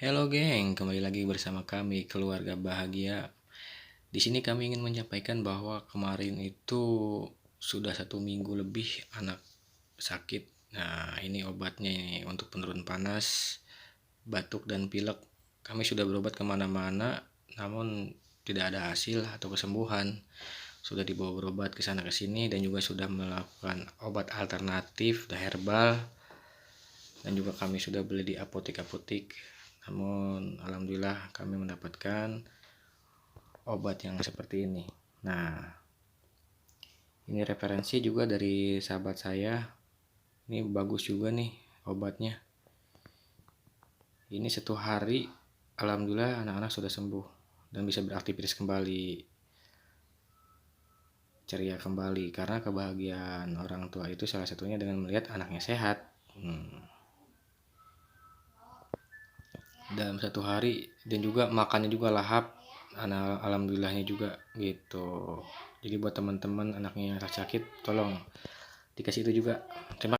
Halo geng, kembali lagi bersama kami keluarga bahagia. Di sini kami ingin menyampaikan bahwa kemarin itu sudah 1 minggu lebih anak sakit. Nah, ini obatnya ini untuk penurun panas, batuk dan pilek. Kami sudah berobat kemana-mana, namun tidak ada hasil atau kesembuhan. Sudah dibawa berobat ke sana ke sini dan juga sudah melakukan obat alternatif, herbal, dan juga kami sudah beli di apotek-apotek. Namun alhamdulillah kami mendapatkan obat yang seperti ini. Nah, ini referensi juga dari sahabat saya. Ini bagus juga nih obatnya. Ini 1 hari alhamdulillah anak-anak sudah sembuh dan bisa beraktivitas kembali, ceria kembali, karena kebahagiaan orang tua itu salah satunya dengan melihat anaknya sehat. Dalam 1 hari, dan juga makannya juga lahap, alhamdulillahnya juga gitu. Jadi buat teman-teman anaknya yang sakit, tolong dikasih itu juga. Terima